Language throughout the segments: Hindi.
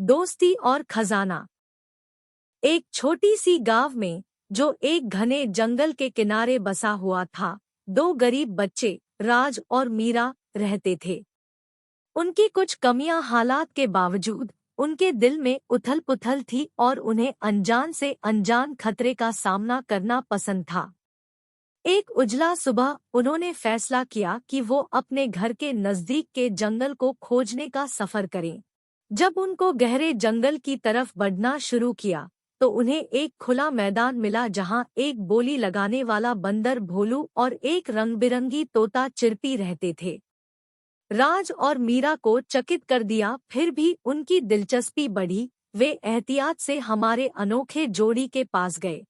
दोस्ती और खजाना। एक छोटी सी गांव में, जो एक घने जंगल के किनारे बसा हुआ था, दो गरीब बच्चे, राज और मीरा, रहते थे। उनकी कुछ कमियां हालात के बावजूद उनके दिल में उथल-पुथल थी और उन्हें अनजान से अनजान खतरे का सामना करना पसंद था। एक उजला सुबह उन्होंने फैसला किया कि वो अपने घर के नजदीक के जंगल को खोजने का सफर करें। जब उनको गहरे जंगल की तरफ बढ़ना शुरू किया, तो उन्हें एक खुला मैदान मिला जहां एक बोली लगाने वाला बंदर भोलू और एक रंग-बिरंगी तोता चिरपी रहते थे। राज और मीरा को चकित कर दिया, फिर भी उनकी दिलचस्पी बढ़ी। वे एहतियात से हमारे अनोखे जोड़ी के पास गए।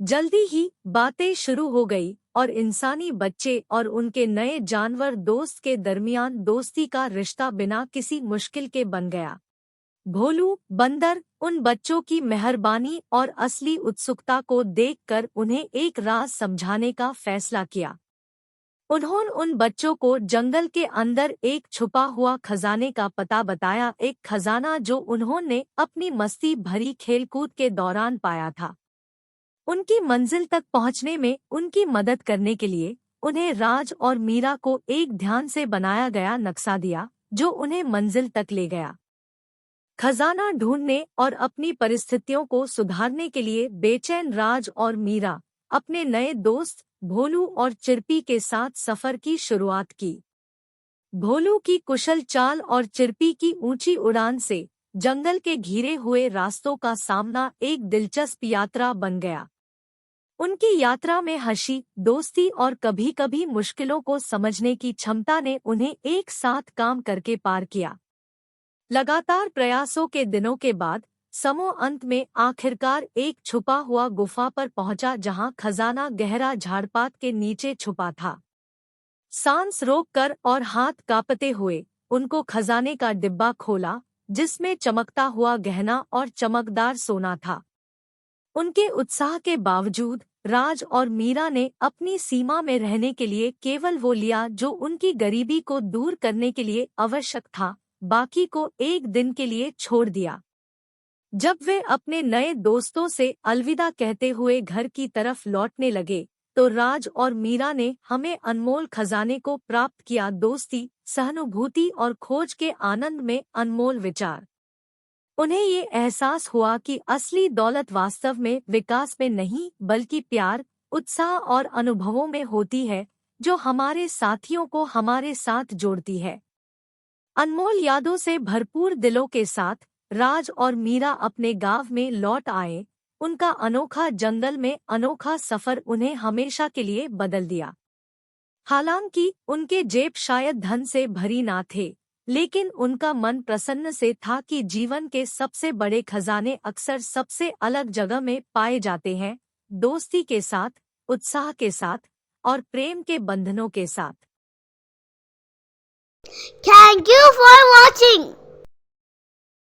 जल्दी ही बातें शुरू हो गई और इंसानी बच्चे और उनके नए जानवर दोस्त के दरमियान दोस्ती का रिश्ता बिना किसी मुश्किल के बन गया। भोलू बंदर उन बच्चों की मेहरबानी और असली उत्सुकता को देखकर उन्हें एक राज समझाने का फैसला किया। उन्होंने उन बच्चों को जंगल के अंदर एक छुपा हुआ खजाने का पता बताया, एक खजाना जो उन्होंने अपनी मस्ती भरी खेलकूद के दौरान पाया था। उनकी मंजिल तक पहुंचने में उनकी मदद करने के लिए उन्हें राज और मीरा को एक ध्यान से बनाया गया नक्शा दिया, जो उन्हें मंजिल तक ले गया। खजाना ढूंढने और अपनी परिस्थितियों को सुधारने के लिए बेचैन राज और मीरा अपने नए दोस्त भोलू और चिरपी के साथ सफर की शुरुआत की। भोलू की कुशल चाल और चिरपी की ऊंची उड़ान से जंगल के घिरे हुए रास्तों का सामना एक दिलचस्प यात्रा बन गया। उनकी यात्रा में हंसी, दोस्ती और कभी-कभी मुश्किलों को समझने की क्षमता ने उन्हें एक साथ काम करके पार किया। लगातार प्रयासों के दिनों के बाद समूह अंत में आखिरकार एक छुपा हुआ गुफा पर पहुंचा, जहां खजाना गहरा झाड़पात के नीचे छुपा था। सांस रोककर और हाथ कांपते हुए उनको खजाने का डिब्बा खोला, जिसमें चमकता हुआ गहना और चमकदार सोना था। उनके उत्साह के बावजूद राज और मीरा ने अपनी सीमा में रहने के लिए केवल वो लिया जो उनकी गरीबी को दूर करने के लिए आवश्यक था, बाकी को एक दिन के लिए छोड़ दिया। जब वे अपने नए दोस्तों से अलविदा कहते हुए घर की तरफ लौटने लगे, तो राज और मीरा ने हमें अनमोल खजाने को प्राप्त किया, दोस्ती, सहानुभूति और खोज के आनंद में अनमोल विचार। उन्हें ये एहसास हुआ कि असली दौलत वास्तव में विकास में नहीं, बल्कि प्यार, उत्साह और अनुभवों में होती है, जो हमारे साथियों को हमारे साथ जोड़ती है। अनमोल यादों से भरपूर दिलों के साथ राज और मीरा अपने गांव में लौट आए। उनका अनोखा जंगल में अनोखा सफर उन्हें हमेशा के लिए बदल दिया। हालांकि उनके जेब शायद धन से भरी ना थे, लेकिन उनका मन प्रसन्न से था कि जीवन के सबसे बड़े खजाने अक्सर सबसे अलग जगह में पाए जाते हैं, दोस्ती के साथ, उत्साह के साथ और प्रेम के बंधनों के साथ। Thank you for watching.